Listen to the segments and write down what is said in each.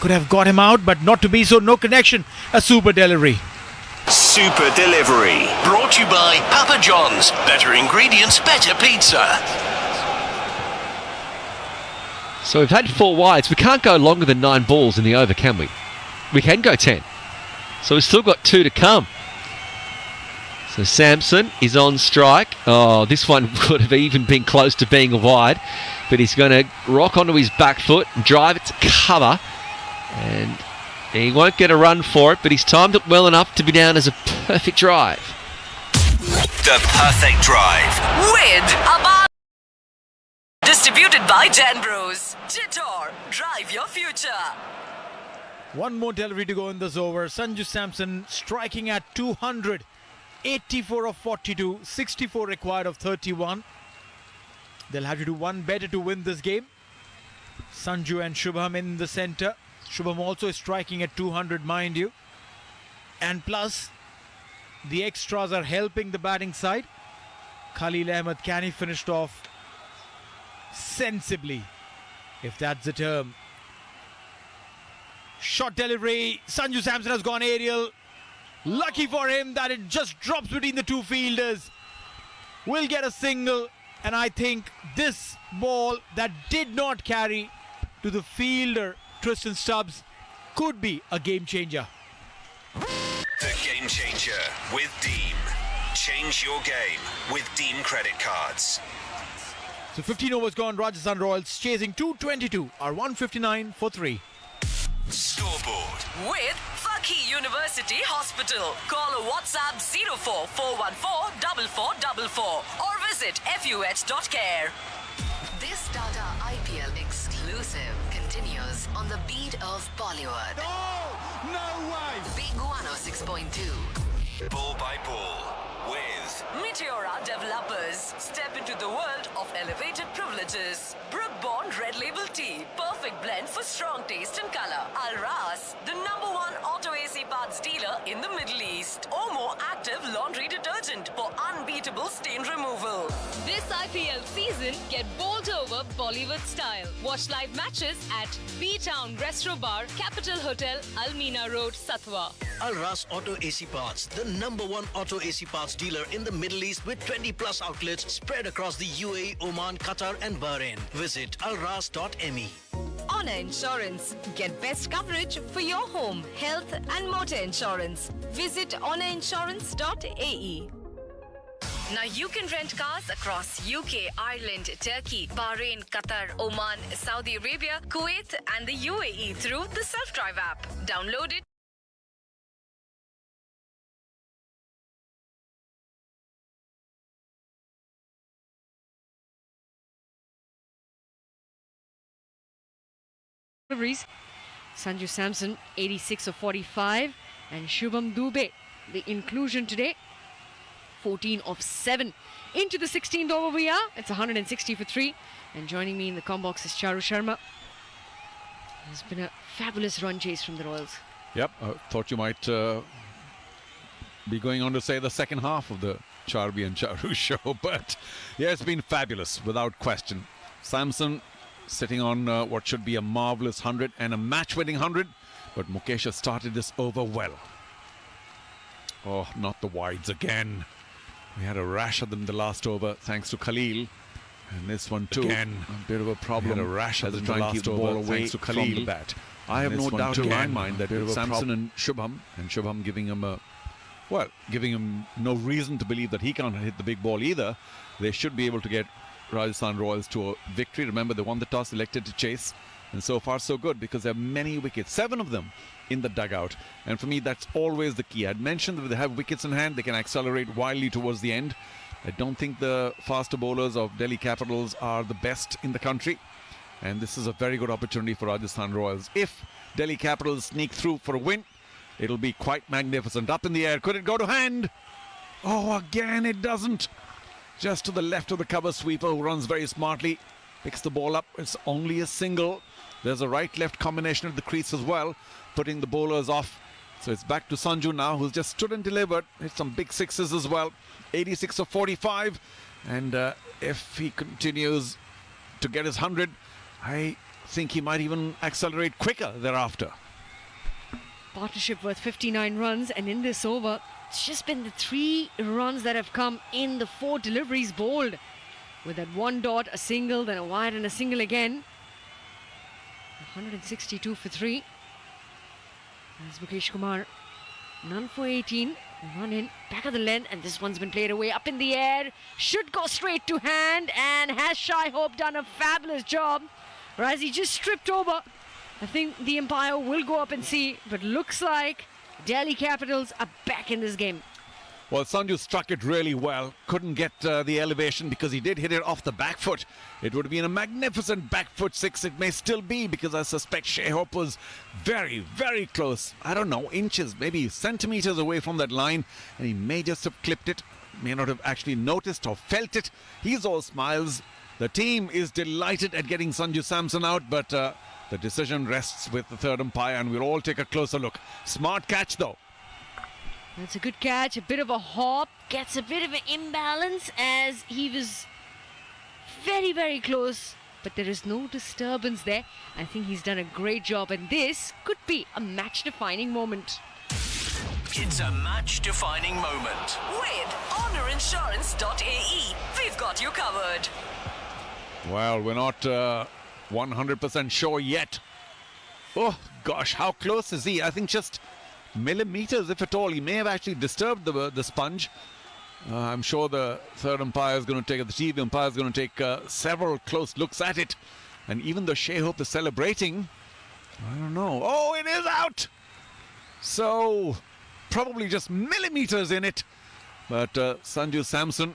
Could have got him out, but not to be so. No connection. A super delivery. Super delivery. Brought to you by Papa John's. Better ingredients, better pizza. So we've had 4 wides. We can't go longer than 9 balls in the over, can we? We can go 10. So we've still got 2 to come. So Samson is on strike. Oh, this one could have even been close to being a wide. But he's going to rock onto his back foot and drive it to cover. And he won't get a run for it, but he's timed it well enough to be down as a perfect drive. The perfect drive. With Abad. Distributed by Dan Bros. Jitor, drive your future. One more delivery to go in this over. Sanju Samson striking at 200. 84 of 42. 64 required of 31. They'll have to do one better to win this game. Sanju and Shubham in the center. Shubham also is striking at 200, mind you. And plus, the extras are helping the batting side. Khalil Ahmed, can he finished off sensibly, if that's the term. Shot delivery. Sanju Samson has gone aerial. Lucky for him that it just drops between the 2 fielders. Will get a single, and I think this ball that did not carry to the fielder Tristan Stubbs could be a game changer. The game changer with Deem. Change your game with Deem credit cards. So 15 overs gone. Rajasthan Royals chasing 222 are 159 for 3. Scoreboard. With Fakhi University Hospital. Call or WhatsApp 04 414 4444 or visit fuh.care. This Tata IPL exclusive continues on the beat of Bollywood. Oh, no way! Big 106.2. Ball by ball with Meteora Developers. Step into the world of elevated privileges. Brook Bond Red Label Tea. Perfect blend for strong taste and color. Al Ras, the #1 auto AC parts dealer in the Middle East. Omo Active Laundry Detergent for unbeatable stain removal. This IPL season, get bowled over Bollywood style. Watch live matches at B-Town Restro Bar, Capital Hotel, Almina Road, Satwa. Al Ras Auto AC Parts, the #1 auto AC parts dealer in the Middle East with 20 plus outlets spread across the UAE, Oman, Qatar and Bahrain. Visit alras.me. Honor Insurance. Get best coverage for your home, health and motor insurance. Visit honorinsurance.ae. Now you can rent cars across UK, Ireland, Turkey, Bahrain, Qatar, Oman, Saudi Arabia, Kuwait and the UAE through the Self-Drive app. Download it. Deliveries. Sanju Samson 86 of 45 and Shubham Dubey the inclusion today 14 of 7 into the 16th over we are. It's 160 for 3 and joining me in the combox is Charu Sharma. It's been a fabulous run chase from the Royals. Yep, I thought you might be going on to say the second half of the Charbi and Charu show, but yeah, it's been fabulous without question. Samson sitting on what should be a marvellous 100 and a match-winning 100, but Mukesh has started this over well. Oh, not the wides again. We had a rash of them the last over, thanks to Khalil. And this one too, again, a bit of a problem. We had a rash of them the last over, thanks to Khalil. From the bat. I have no doubt in my mind that with Samson and Shubham giving him a, well, giving him no reason to believe that he can't hit the big ball either, they should be able to get Rajasthan Royals to a victory. Remember, they won the toss, elected to chase, and so far so good because there are many wickets, 7 of them in the dugout, and for me that's always the key. I'd mentioned that if they have wickets in hand, they can accelerate wildly towards the end. I don't think the faster bowlers of Delhi Capitals are the best in the country, and this is a very good opportunity for Rajasthan Royals. If Delhi Capitals sneak through for a win, it'll be quite magnificent. Up in the air, could it go to hand? Oh, again it doesn't. Just to the left of the cover sweeper, who runs very smartly, picks the ball up. It's only a single. There's a right-left combination at the crease as well, putting the bowlers off. So it's back to Sanju now, who's just stood and delivered. Hit some big sixes as well. 86 of 45. And if he continues to get his 100, I think he might even accelerate quicker thereafter. Partnership worth 59 runs, and in this over, it's just been the 3 runs that have come in the 4 deliveries bowled. With that 1 dot, a single, then a wide and a single again. 162 for 3. There's Mukesh Kumar. None for 18. Run in, back of the length, and this one's been played away, up in the air. Should go straight to hand, and has Shai Hope done a fabulous job? Or has he just stripped over? I think the umpire will go up and see, but looks like Delhi Capitals are back in this game. Well, Sanju struck it really well. Couldn't get the elevation because he did hit it off the back foot. It would have been a magnificent back foot 6. It may still be, because I suspect Shai Hope was very, very close. I don't know, inches, maybe centimeters away from that line. And he may just have clipped it. May not have actually noticed or felt it. He's all smiles. The team is delighted at getting Sanju Samson out, but the decision rests with the third umpire, and we'll all take a closer look. Smart catch, though. That's a good catch, a bit of a hop, gets a bit of an imbalance as he was very, very close, but there is no disturbance there. I think he's done a great job, and this could be a match-defining moment. It's a match-defining moment. With honourinsurance.ae, we've got you covered. Well, we're not 100% sure yet. Oh, gosh, how close is he? I think just millimeters, if at all. He may have actually disturbed the sponge. I'm sure the third umpire is going to take it, the TV umpire is going to take several close looks at it. And even though Shai Hope is celebrating, I don't know. Oh, it is out! So, probably just millimeters in it. But Sanju Samson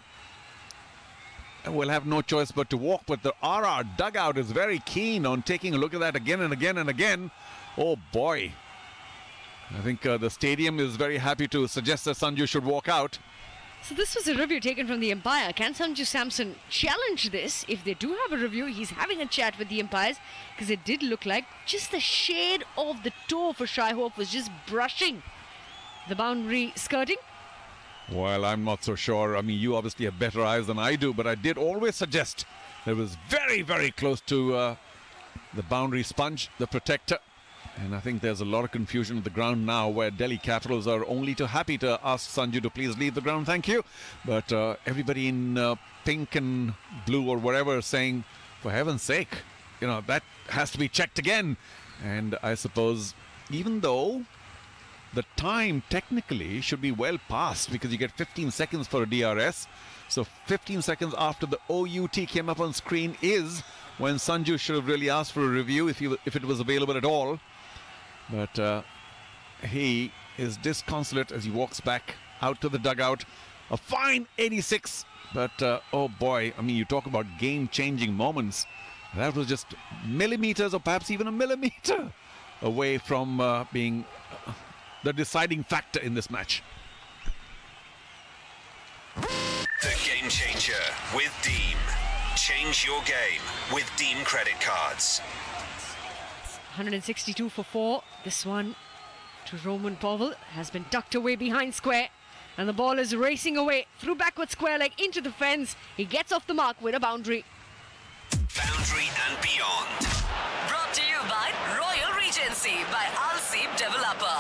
will have no choice but to walk. But the RR dugout is very keen on taking a look at that again and again and again. Oh, boy. I think the stadium is very happy to suggest that Sanju should walk out. So this was a review taken from the umpire. Can Sanju Samson challenge this? If they do have a review, he's having a chat with the umpires, because it did look like just the shade of the toe for Shai Hope was just brushing the boundary skirting. Well, I'm not so sure. I mean, you obviously have better eyes than I do, but I did always suggest that it was very, very close to the boundary sponge, the protector. And I think there's a lot of confusion at the ground now, where Delhi Capitals are only too happy to ask Sanju to please leave the ground, thank you. But everybody in pink and blue or whatever is saying, for heaven's sake, you know, that has to be checked again. And I suppose, even though the time technically should be well past, because you get 15 seconds for a DRS. So 15 seconds after the OUT came up on screen is when Sanju should have really asked for a review if it was available at all. But he is disconsolate as he walks back out to the dugout. A fine 86, but oh boy, I mean, you talk about game-changing moments. That was just millimeters or perhaps even a millimeter away from being the deciding factor in this match. The Game Changer with Deem. Change your game with Deem credit cards. 162 for 4. This one to Roman Powell has been tucked away behind square, and the ball is racing away through backward square leg into the fence. He gets off the mark with a boundary. Boundary and beyond. Brought to you by Royal Regency by Al Seeb Developer.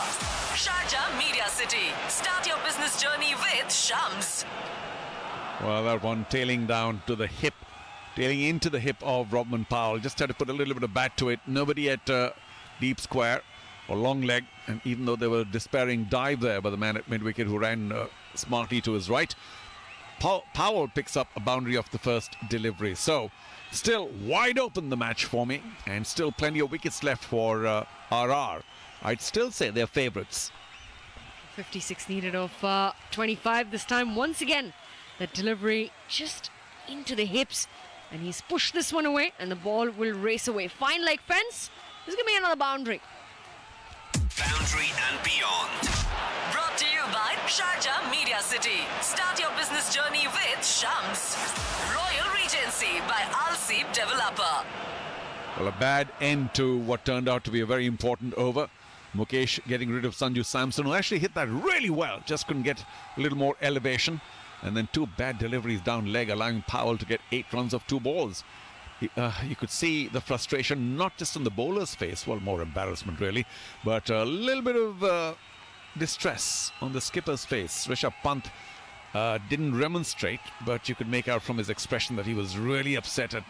Sharjah Media City. Start your business journey with Shams. Well, that one tailing down to the hip, tailing into the hip of Roman Powell. Just had to put a little bit of bat to it. Nobody at deep square or long leg. And even though there was a despairing dive there by the man at mid-wicket who ran smartly to his right, Powell picks up a boundary off the first delivery. So, still wide open the match for me, and still plenty of wickets left for RR. I'd still say they're favourites. 56 needed of 25 this time. Once again, that delivery just into the hips, and he's pushed this one away, and the ball will race away. Fine leg fence. There's going to be another boundary. Boundary and beyond. Brought to you by Sharjah Media City. Start your business journey with Shams. Royal Regency by Al Seeb Developer. Well, a bad end to what turned out to be a very important over. Mukesh getting rid of Sanju Samson, who actually hit that really well. Just couldn't get a little more elevation. And then two bad deliveries down leg, allowing Powell to get 8 runs of 2 balls. You could see the frustration not just on the bowler's face, well, more embarrassment really, but a little bit of distress on the skipper's face. Rishabh Pant didn't remonstrate, but you could make out from his expression that he was really upset at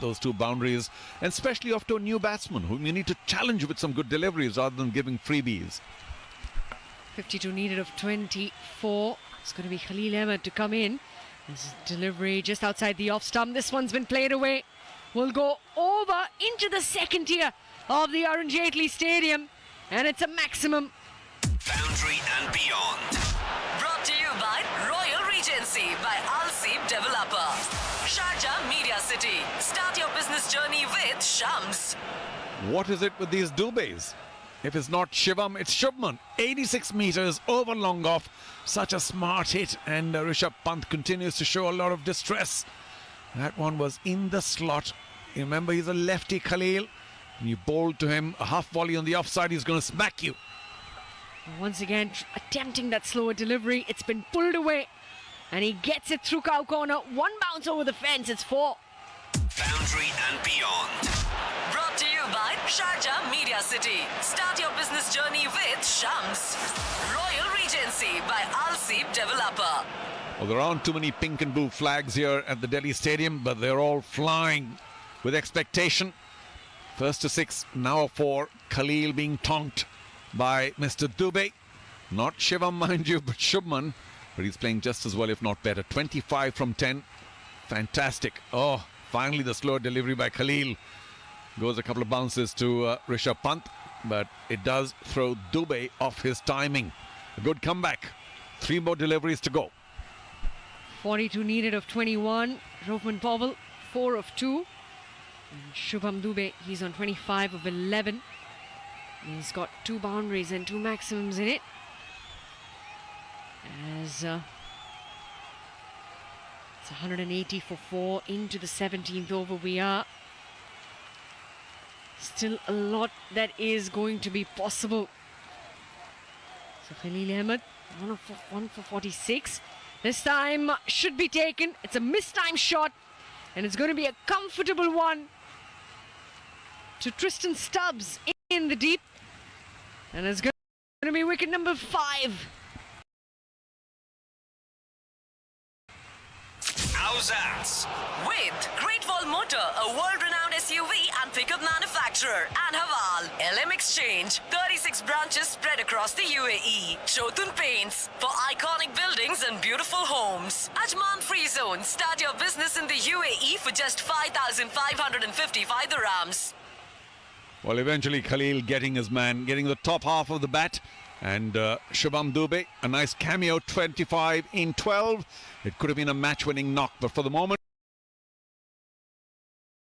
those two boundaries, and especially after a new batsman whom you need to challenge with some good deliveries rather than giving freebies. 52 needed of 24. It's going to be Khalil Ahmed to come in. This is delivery just outside the off stump. This one's been played away. Will go over into the second tier of the Arun Jaitley Stadium, and it's a maximum. Boundary and beyond. Brought to you by Royal Regency by Al Seeb Developer. Sharjah Media City. Start your business journey with Shams. What is it with these Dubes? If it's not Shivam, it's Shubman. 86 metres over long off. Such a smart hit, and Rishabh Pant continues to show a lot of distress. That one was in the slot. You remember, he's a lefty, Khalil. And you bowled to him a half volley on the offside, he's going to smack you. Once again, attempting that slower delivery. It's been pulled away, and he gets it through cow corner. One bounce over the fence. It's 4. Boundary and beyond. Brought to you by Sharjah Media City. Start your business journey with Shams. Royal Regency by Al Seeb Developer. Well, there aren't too many pink and blue flags here at the Delhi Stadium, but they're all flying with expectation. First to 6, now 4. Khalil being tonked by Mr. Dube. Not Shivam, mind you, but Shubman. But he's playing just as well, if not better. 25 from 10. Fantastic. Oh, finally the slow delivery by Khalil. Goes a couple of bounces to Rishabh Pant, but it does throw Dube off his timing. A good comeback. 3 more deliveries to go. 42 needed of 21. Rovman Powell, 4 of 2. And Shubham Dube, he's on 25 of 11. And he's got 2 boundaries and 2 maximums in it. As it's 180 for 4 into the 17th over we are. Still a lot that is going to be possible. So Khalil Ahmed, 1 for 46. This time should be taken. It's a mistime shot, and it's going to be a comfortable one to Tristan Stubbs in the deep. And it's going to be wicket number 5. How's that? With Great Wall Motor, a world-renowned SUV and pickup manufacturer, and Haval, LM Exchange, 36 branches spread across the UAE. Chotun Paints, for iconic buildings and beautiful homes. Ajman Free Zone, start your business in the UAE for just 5,555 dirhams. Well, eventually Khalil getting his man, getting the top half of the bat. And Shubham Dube, a nice cameo, 25 in 12. It could have been a match-winning knock, but for the moment,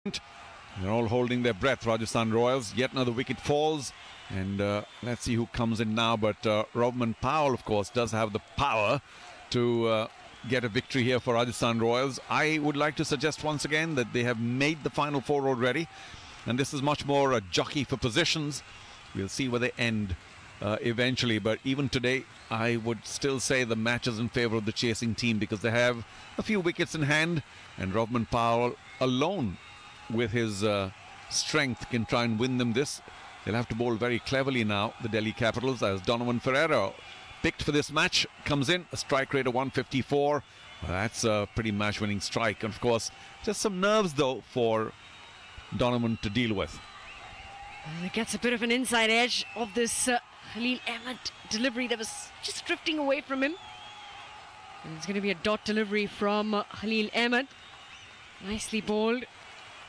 they're all holding their breath. Rajasthan Royals, yet another wicket falls. And let's see who comes in now. But Rovman Powell, of course, does have the power to get a victory here for Rajasthan Royals. I would like to suggest once again that they have made the final 4 already. And this is much more a jockey for positions. We'll see where they end eventually, but even today I would still say the match is in favour of the chasing team because they have a few wickets in hand, and Rovman Powell alone with his strength can try and win them this. They'll have to bowl very cleverly now, the Delhi Capitals, as Donovan Ferreira, picked for this match, comes in, a strike rate of 154. Well, that's a pretty match-winning strike, and of course just some nerves though for Donovan to deal with. It gets a bit of an inside edge of this Khalil Ahmed delivery that was just drifting away from him. And it's going to be a dot delivery from Khalil Ahmed. Nicely bowled.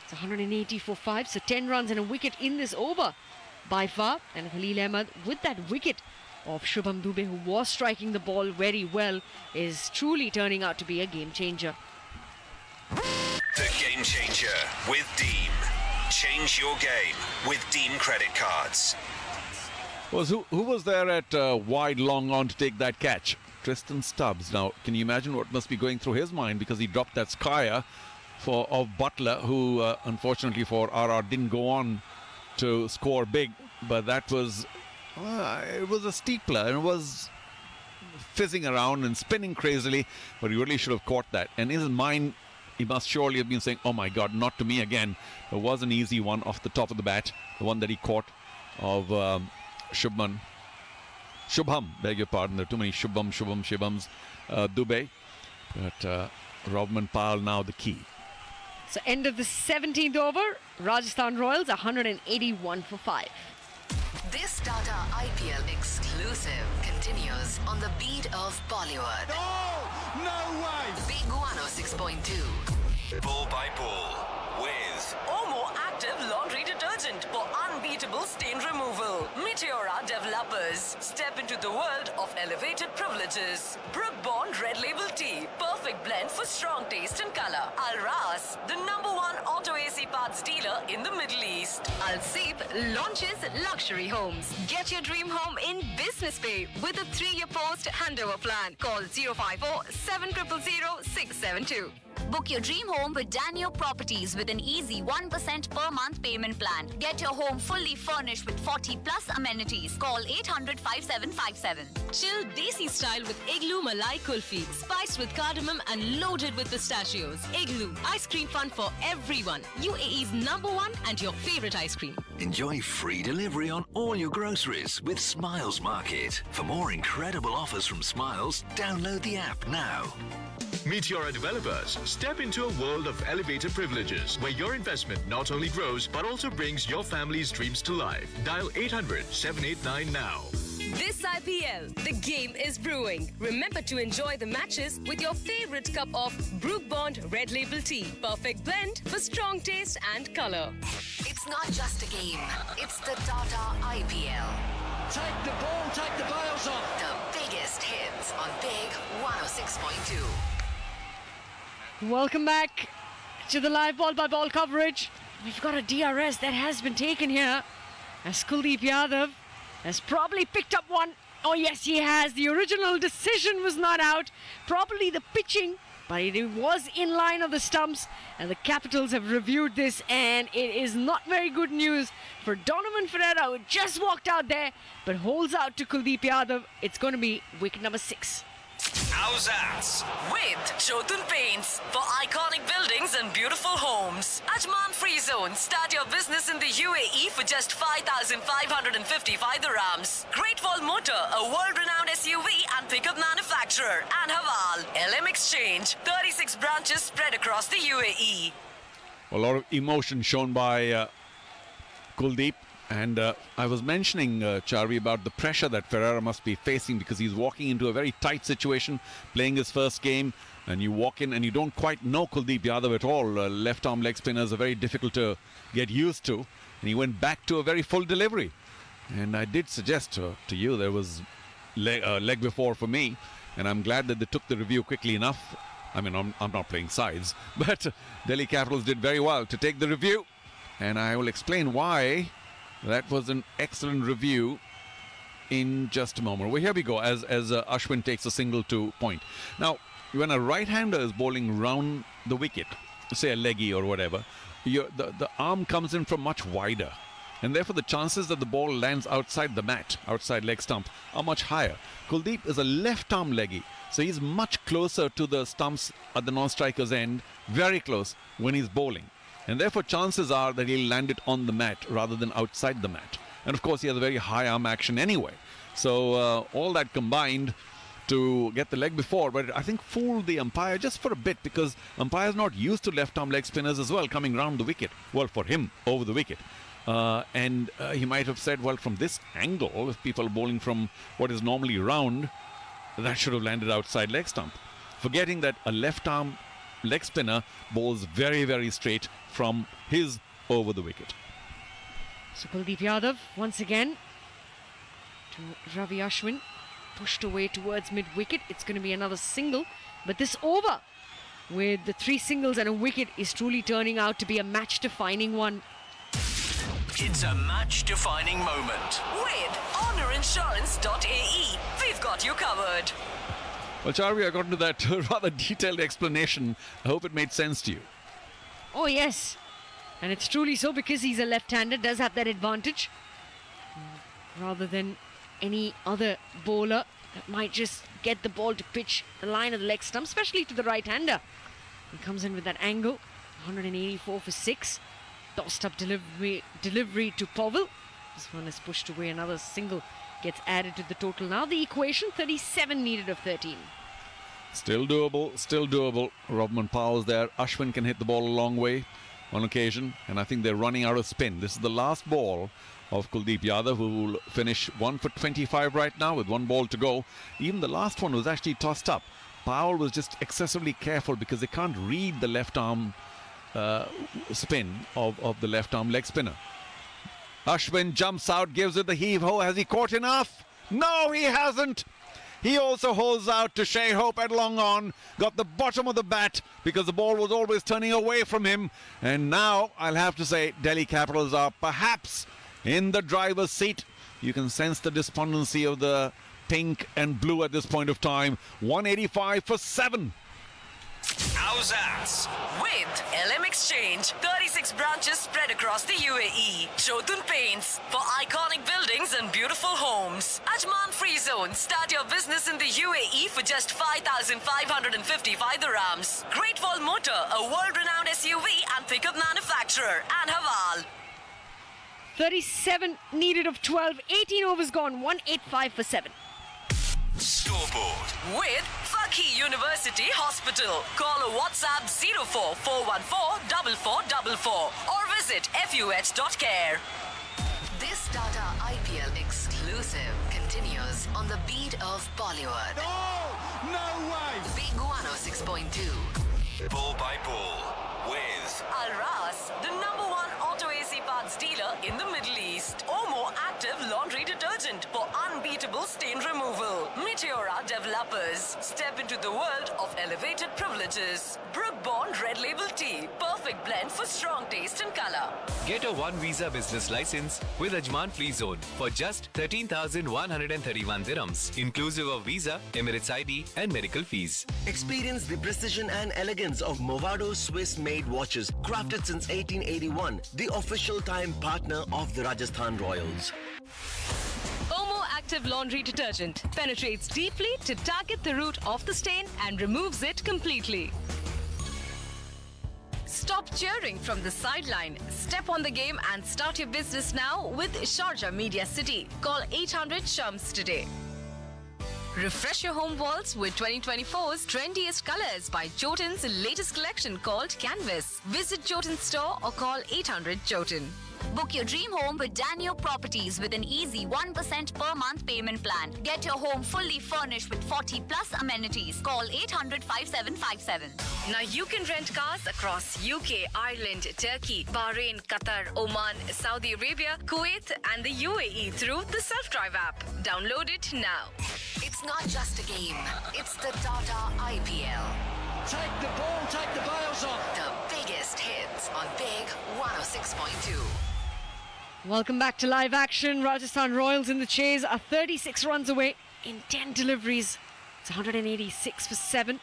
It's 180 for 5, so 10 runs and a wicket in this over by far. And Khalil Ahmed, with that wicket of Shubham Dube, who was striking the ball very well, is truly turning out to be a game changer. The Game Changer with Deem. Change your game with Deem credit cards. Who was there at wide long on to take that catch? Tristan Stubbs. Now, can you imagine what must be going through his mind, because he dropped that Skyer of Butler, who unfortunately for RR didn't go on to score big, but that was it was a steepler and it was fizzing around and spinning crazily, but he really should have caught that. And his mind he must surely have been saying, oh my God, not to me again. It was an easy one off the top of the bat, the one that he caught of Shubham, beg your pardon, there are too many Shubhams, Dubey. But Robman Pal now the key. So end of the 17th over, Rajasthan Royals 181 for 5. This Tata IPL exclusive continues on the beat of Bollywood. Oh, no way! Big 106.2. Ball by ball with Omo Active Laundry Detergent for unbeatable stain removal. Meteora Developers. Step into the world of elevated privileges. Brook Bond Red Label Tea. Perfect blend for strong taste and color. Al-Ras, the #1 auto AC parts dealer in the Middle East. Al-Seep launches luxury homes. Get your dream home in business pay with a 3-year post handover plan. Call 054 700 672. Book your dream home with Daniel Properties with an easy 1% per month payment plan. Get your home fully furnished with 40 plus amenities. Call 800-5757. Chill Desi style with Igloo Malai Kulfi. Spiced with cardamom and loaded with pistachios. Igloo, ice cream fun for everyone. UAE's #1 and your favorite ice cream. Enjoy free delivery on all your groceries with Smiles Market. For more incredible offers from Smiles, download the app now. Meteora Developers, step into a world of elevated privileges where your investment not only grows but also brings your family's dreams to life. Dial 800-789 now. This IPL, the game is brewing. Remember to enjoy the matches with your favorite cup of Brook Bond Red Label Tea. Perfect blend for strong taste and color. It's not just a game, it's the Tata IPL. Take the ball, take the bails off. The biggest hits on Big 106.2. Welcome back to the live ball by ball coverage. We've got a DRS that has been taken here as Kuldeep Yadav has probably picked up one. Oh yes, he has. The original decision was not out. Probably the pitching, but it was in line of the stumps, and the Capitals have reviewed this, and it is not very good news for Donovan Ferreira, who just walked out there but holds out to Kuldeep Yadav. It's going to be wicket number 6. How's that? With Jotun Paints for iconic buildings and beautiful homes. Ajman Free Zone. Start your business in the UAE for just 5,555 dirhams. Great Wall Motor, a world-renowned SUV and pickup manufacturer. And Haval, LM Exchange. 36 branches spread across the UAE. A lot of emotion shown by Kuldeep. And I was mentioning, Charvi, about the pressure that Ferreira must be facing because he's walking into a very tight situation, playing his first game, and you walk in and you don't quite know Kuldeep Yadav at all. Left-arm leg spinners are very difficult to get used to, and he went back to a very full delivery. And I did suggest to you there was leg before for me, and I'm glad that they took the review quickly enough. I mean, I'm not playing sides, but Delhi Capitals did very well to take the review, and I will explain why. That was an excellent review in just a moment. Well, here we go as Ashwin takes a single to point. Now, when a right-hander is bowling round the wicket, say a leggy or whatever, the arm comes in from much wider. And therefore, the chances that the ball lands outside the mat, outside leg stump, are much higher. Kuldeep is a left-arm leggy, so he's much closer to the stumps at the non-striker's end, very close when he's bowling. And therefore, chances are that he'll land it on the mat rather than outside the mat. And of course, he has a very high arm action anyway. So all that combined to get the leg before, but I think fooled the umpire just for a bit because umpire's not used to left-arm leg spinners as well coming round the wicket. Well, for him, over the wicket. And he might have said, well, from this angle, if people are bowling from what is normally round, that should have landed outside leg stump. Forgetting that a left-arm leg spinner bowls very, very straight from his over the wicket. So Kuldeep Yadav once again to Ravi Ashwin, pushed away towards mid-wicket. It's going to be another single, but this over with the 3 singles and a wicket is truly turning out to be a match-defining one. It's a match-defining moment. With honourinsurance.ae. We've got you covered. Well, Charvi, I got into that rather detailed explanation. I hope it made sense to you. Oh yes, and it's truly so because he's a left-hander, does have that advantage rather than any other bowler that might just get the ball to pitch the line of the leg stump, especially to the right-hander. He comes in with that angle. 184 for 6. Tossed up delivery to Powell. This one is pushed away. Another single gets added to the total. Now the equation, 37 needed of 13. Still doable, still doable. Robman Powell's there. Ashwin can hit the ball a long way on occasion, and I think they're running out of spin. This is the last ball of Kuldeep Yadav, who will finish 1 for 25 right now with 1 ball to go. Even the last one was actually tossed up. Powell was just excessively careful because they can't read the left arm spin of the left arm leg spinner. Ashwin jumps out, gives it the heave-ho. Has he caught enough? No, he hasn't. He also holds out to Shea Hope at long on. Got the bottom of the bat because the ball was always turning away from him. And now, I'll have to say, Delhi Capitals are perhaps in the driver's seat. You can sense the despondency of the pink and blue at this point of time. 185 for 7. How's that? With LM Exchange, 36 branches spread across the UAE. Jotun Paints for iconic buildings and beautiful homes. Ajman Free Zone. Start your business in the UAE for just 5,555 dirhams. Great Wall Motor, a world-renowned SUV and pickup manufacturer. And Haval. 37 needed of 12. 18 overs gone. 185 for 7. Scoreboard. With Fakhi University Hospital. Call or WhatsApp 04 414 4444 or visit fuh.care. This Tata IPL exclusive continues on the beat of Bollywood. Oh, no way! Big 106.2. Ball by ball with Al Ras, the #1 auto AC parts dealer in the Middle East. Omo Active Laundry Detergent for unbeatable stain removal. Meteora Developers. Step into the world of elevated privileges. Brook Bond Red Label Tea. Perfect blend for strong taste and color. Get a One Visa business license with Ajman Free Zone for just 13,131 dirhams, inclusive of visa, Emirates ID, and medical fees. Experience the precision and elegance of Movado Swiss-made watches, crafted since 1881, the official time partner of the Rajasthan Royals. Omo Active Laundry Detergent penetrates deeply to target the root of the stain and removes it completely. Stop cheering from the sideline. Step on the game and start your business now with Sharjah Media City. Call 800 Shams today. Refresh your home walls with 2024's trendiest colors by Jotun's latest collection called Canvas. Visit Jotun's store or call 800 Jotun. Book your dream home with Daniel Properties with an easy 1% per month payment plan. Get your home fully furnished with 40 plus amenities. Call 800 5757. Now you can rent cars across UK, Ireland, Turkey, Bahrain, Qatar, Oman, Saudi Arabia, Kuwait and the UAE through the Self-Drive app. Download it now. It's not just a game, it's the Tata IPL. Take the ball, take the bails off. The biggest hits on Big 106.2. Welcome back to live action. Rajasthan Royals in the chase are 36 runs away in 10 deliveries. It's 186 for 7.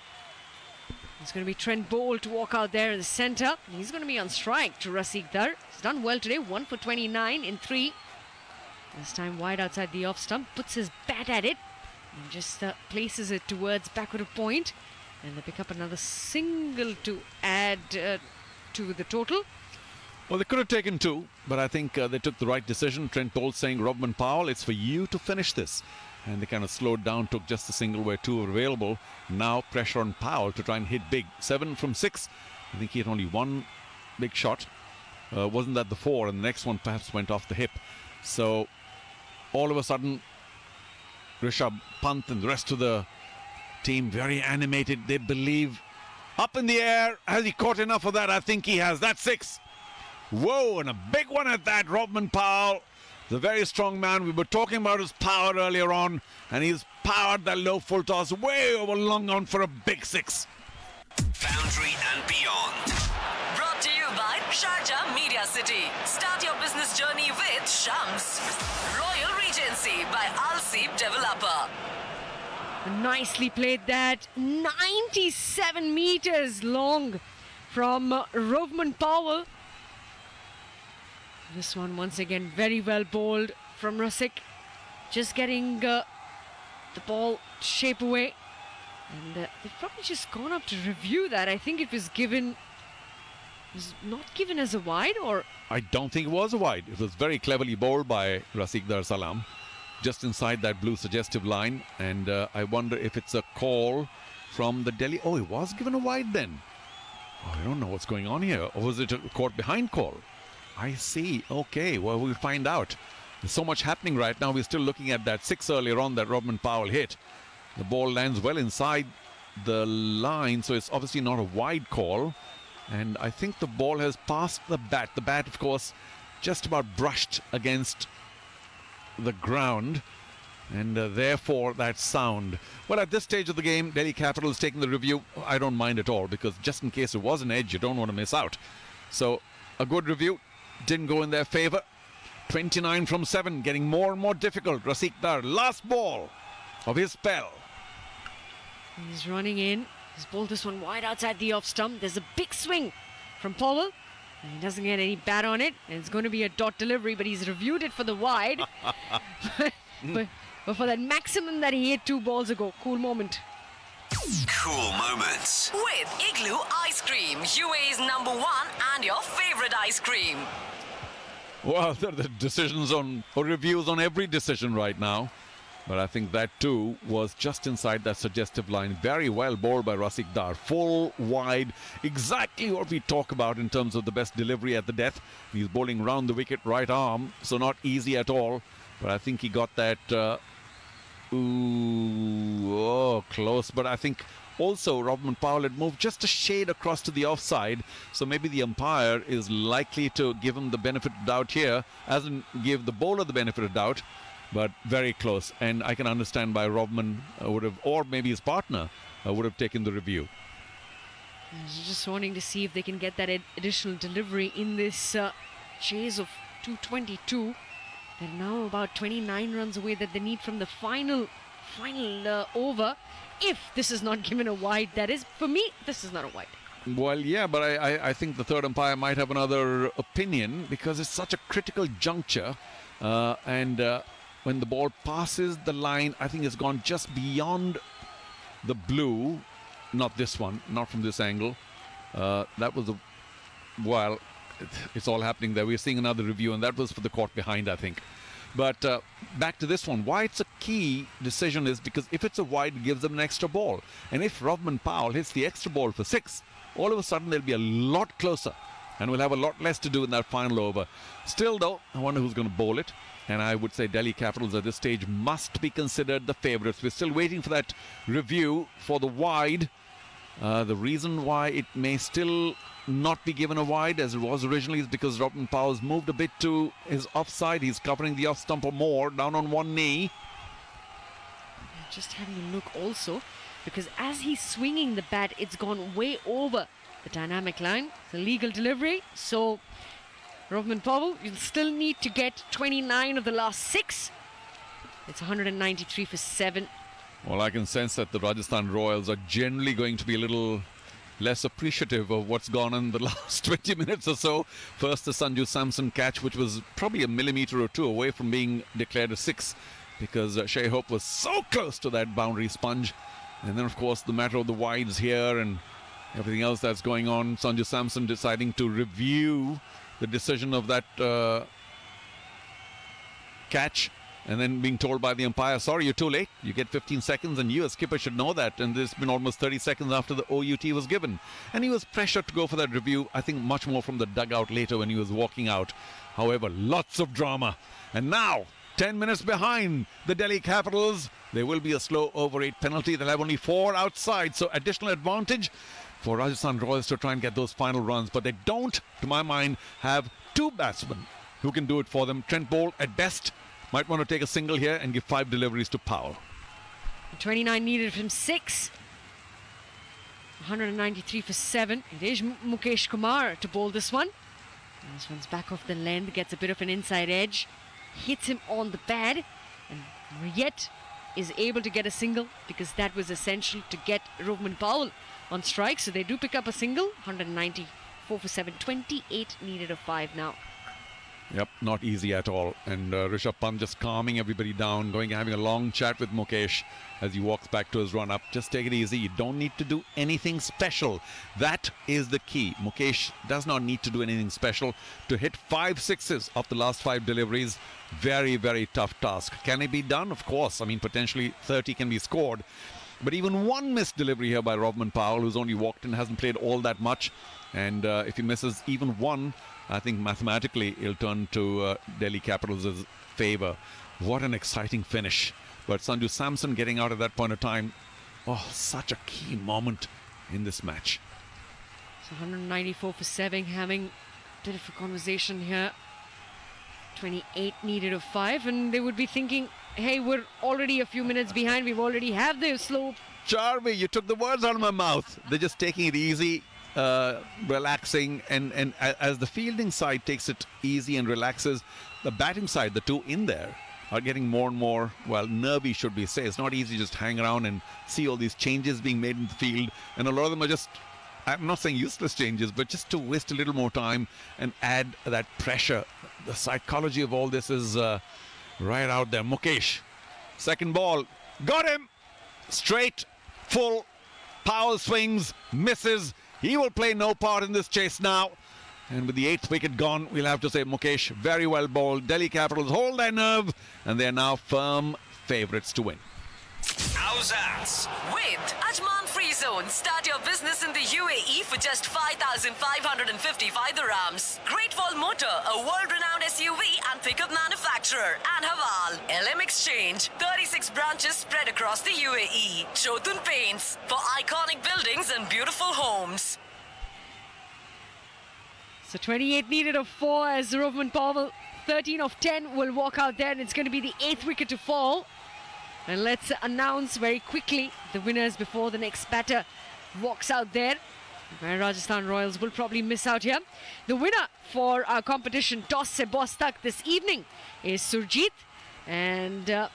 It's going to be Trent Bolt to walk out there in the centre. He's going to be on strike to Rasik Dar. He's done well today, 1 for 29 in 3. This time wide outside the off stump, puts his bat at it and just places it towards backward of point. And they pick up another single to add to the total. Well, they could have taken 2, but I think they took the right decision. Trent Bolt saying, Robman Powell, it's for you to finish this. And they kind of slowed down, took just a single where 2 were available. Now pressure on Powell to try and hit big. 7 from 6. I think he had only 1 big shot. Wasn't that the 4? And the next one perhaps went off the hip. So all of a sudden, Rishabh Pant and the rest of the team very animated. They believe. Up in the air. Has he caught enough of that? I think he has. That's 6. Whoa, and a big one at that. Robman Powell, the very strong man. We were talking about his power earlier on, and he's powered that low full toss way over long on for a big 6. Boundary and beyond. Brought to you by Sharjah Media City. Start your business journey with Shams. Royal Regency by Al-Seeb Developer. Nicely played that. 97 meters long from Robman Powell. This one once again very well bowled from Rasik. Just getting the ball shape away. And they've probably just gone up to review that. I think it was not given as a wide, or... I don't think it was a wide. It was very cleverly bowled by Rafiq Dar Salam, just inside that blue suggestive line. And I wonder if it's a call from the Delhi... Oh, it was given a wide then. Oh, I don't know what's going on here. Or was it a caught behind call? I see. Okay, well, we'll find out. There's so much happening right now. We're still looking at that 6 earlier on that Robin Powell hit. The ball lands well inside the line, so it's obviously not a wide call. And I think the ball has passed the bat. The bat, of course, just about brushed against the ground. And therefore, that sound. Well, at this stage of the game, Delhi Capitals taking the review. I don't mind at all, because just in case it was an edge, you don't want to miss out. So, a good review. Didn't go in their favour. 29 from 7, getting more and more difficult. Rafiq Dar, last ball of his spell. He's running in. He's bowled this one wide outside the off stump. There's a big swing from Powell. And he doesn't get any bat on it. And it's going to be a dot delivery, but he's reviewed it for the wide. but for that maximum that he hit 2 balls ago. Cool moment. Cool moments. With Igloo Ice Cream, UAE's #1 and your favorite ice cream. Well, there are the decisions on, or reviews on every decision right now. But I think that too was just inside that suggestive line. Very well bowled by Rafiq Dar. Full, wide, exactly what we talk about in terms of the best delivery at the death. He's bowling round the wicket, right arm, so not easy at all. But I think he got that, close. But I think also Robin Powell had moved just a shade across to the offside. So maybe the umpire is likely to give him the benefit of doubt here, as in give the bowler the benefit of doubt. But very close, and I can understand why Robman would have, or maybe his partner would have taken the review. Just wanting to see if they can get that additional delivery in this chase of 222. They're now about 29 runs away that they need from the final over. If this is not given a wide, that is, for me, this is not a wide. Well, yeah, but I think the third umpire might have another opinion, because it's such a critical juncture, when the ball passes the line, I think it's gone just beyond the blue. Not this one, not from this angle. That was it's all happening there. We're seeing another review, and that was for the caught behind, I think. But back to this one. Why it's a key decision is because if it's a wide, it gives them an extra ball. And if Robin Powell hits the extra ball for 6, all of a sudden they'll be a lot closer. And we'll have a lot less to do in that final over. Still, though, I wonder who's going to bowl it. And I would say Delhi Capitals at this stage must be considered the favourites. We're still waiting for that review for the wide. The reason why it may still not be given a wide as it was originally is because Robin Powell's moved a bit to his offside. He's covering the off stump or more, down on one knee. Just having a look also, because as he's swinging the bat, it's gone way over the dynamic line. It's a legal delivery, so Robin Powell, you'll still need to get 29 of the last 6. It's 193 for 7. Well, I can sense that the Rajasthan Royals are generally going to be a little less appreciative of what's gone on in the last 20 minutes or so. First, the Sanju Samson catch, which was probably a millimetre or 2 away from being declared a 6, because Shea Hope was so close to that boundary sponge. And then, of course, the matter of the wides here and everything else that's going on. Sanju Samson deciding to review the decision of that catch, and then being told by the umpire, sorry, you're too late, you get 15 seconds, and you as skipper should know that. And it's been almost 30 seconds after the OUT was given, and he was pressured to go for that review, I think much more from the dugout later when he was walking out. However, lots of drama, and now 10 minutes behind the Delhi Capitals. There will be a slow over 8 penalty. They'll have only 4 outside, so additional advantage for Rajasthan Royals to try and get those final runs. But they don't, to my mind, have 2 batsmen who can do it for them. Trent Boult, at best, might want to take a single here and give 5 deliveries to Powell. 29 needed from 6. 193 for 7. It is Mukesh Kumar to bowl this one. And this one's back off the length, gets a bit of an inside edge, hits him on the pad, and yet is able to get a single, because that was essential to get Robin Powell on strike. So they do pick up a single. 194 for 7. 28 needed of 5 now. Yep, not easy at all. And Rishabh Pant just calming everybody down, having a long chat with Mukesh as he walks back to his run-up. Just take it easy. You don't need to do anything special. That is the key. Mukesh does not need to do anything special. To hit 5 sixes of the last 5 deliveries, very, very tough task. Can it be done? Of course. I mean, potentially 30 can be scored. But even one missed delivery here by Rovman Powell, who's only walked in, hasn't played all that much. And if he misses even one, I think mathematically it'll turn to Delhi Capitals' favour. What an exciting finish. But Sanju Samson getting out at that point of time, oh, such a key moment in this match. So 194 for Seving, having a bit of a conversation here. 28 needed of 5, and they would be thinking, hey, we're already a few minutes behind. We've already have the slow. Charvi, you took the words out of my mouth. They're just taking it easy. Relaxing, and as the fielding side takes it easy and relaxes, the batting side, the two in there, are getting more and more, well, nervy, should we say. It's not easy to just hang around and see all these changes being made in the field, and a lot of them are just, I'm not saying useless changes, but just to waste a little more time and add that pressure. The psychology of all this is right out there. Mukesh, second ball, got him, straight, full, Powell swings, misses. He will play no part in this chase now. And with the 8th wicket gone, we'll have to say Mukesh, very well bowled. Delhi Capitals hold their nerve, and they're now firm favourites to win. How's that? With Ajman Free Zone, start your business in the UAE for just 5,555 dirhams. Great Wall Motor, a world-renowned SUV and pickup manufacturer. And Haval, LM Exchange, 36 branches spread across the UAE. Jotun Paints, for iconic buildings and beautiful homes. So 28 needed of 4 as Rovman Powell, 13 of 10 will walk out there, and it's going to be the 8th wicket to fall. And let's announce very quickly the winners before the next batter walks out there, where Rajasthan Royals will probably miss out here. The winner for our competition, Toss Se Boss Tak, this evening is Surjit. And the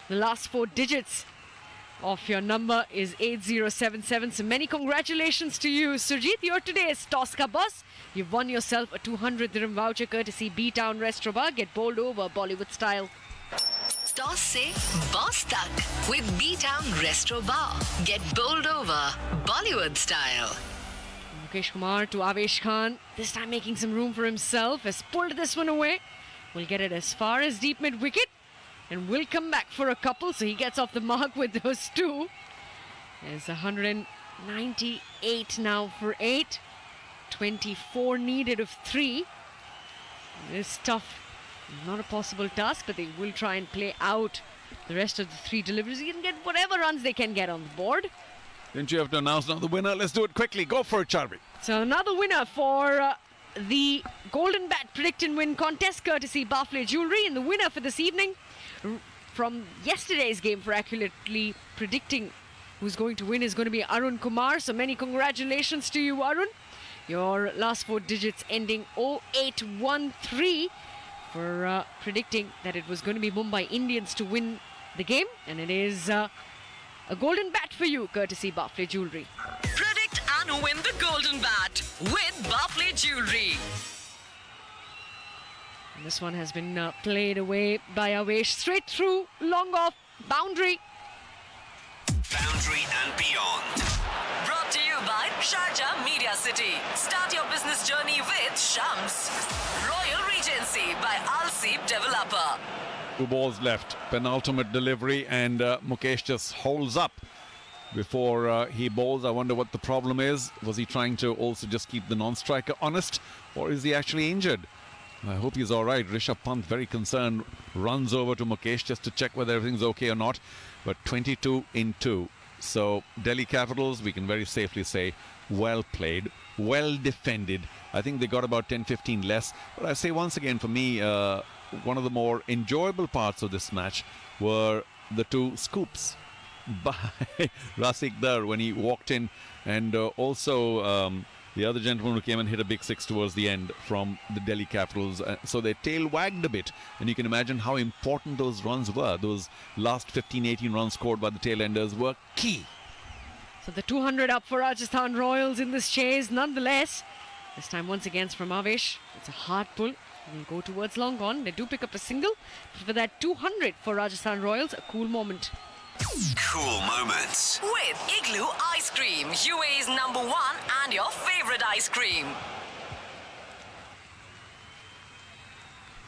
last 4 digits of your number is 8077. So many congratulations to you, Surjit. You're today's Toss Ka Boss. You've won yourself a 200 dirham voucher courtesy B-Town Restaurant. Get bowled over Bollywood style. Toss Se Boss Tak with B-Town Restro Bar. Get bowled over Bollywood style. Mukesh Kumar to Avesh Khan, this time making some room for himself, has pulled this one away. Will get it as far as deep mid-wicket and will come back for a couple, so he gets off the mark with those 2. There's 198 now for 8. 24 needed of 3. It's tough. Not a possible task, but they will try and play out the rest of the 3 deliveries. You can get whatever runs they can get on the board. Didn't you have to announce now the winner? Let's do it quickly. Go for it, Charvi. So another winner for the Golden Bat Predict and Win contest, courtesy Barflay Jewelry. And the winner for this evening from yesterday's game for accurately predicting who's going to win is going to be Arun Kumar. So many congratulations to you, Arun. Your last 4 digits ending 0813 for predicting that it was going to be Mumbai Indians to win the game. And it is a golden bat for you, courtesy Barflay Jewelry. Predict and win the Golden Bat with Barflay Jewelry. And this one has been played away by Avesh, straight through, long off, boundary. Boundary and beyond. Brought to you by Sharjah Media City. Start your business journey with Shams. Royal Regency by Al-Seep Developer. 2 balls left. Penultimate delivery, and Mukesh just holds up before he bowls. I wonder what the problem is. Was he trying to also just keep the non-striker honest, or is he actually injured? I hope he's all right. Rishabh Pant, very concerned, runs over to Mukesh just to check whether everything's okay or not. But 22 in 2. So Delhi Capitals, we can very safely say, well played, well defended. I think they got about 10-15 less. But I say once again, for me, one of the more enjoyable parts of this match were the 2 scoops by Rasik Dar when he walked in, and also the other gentleman who came and hit a big 6 towards the end from the Delhi Capitals. So their tail wagged a bit, and you can imagine how important those runs were. Those last 15-18 runs scored by the tail-enders were key. So the 200 up for Rajasthan Royals in this chase nonetheless. This time once again from Avesh. It's a hard pull. They go towards long on. They do pick up a single. But for that 200 for Rajasthan Royals, a cool moment. Cool moments. With Igloo Ice Cream, UAE's #1 and your favorite ice cream.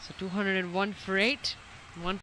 So 201 for 8. One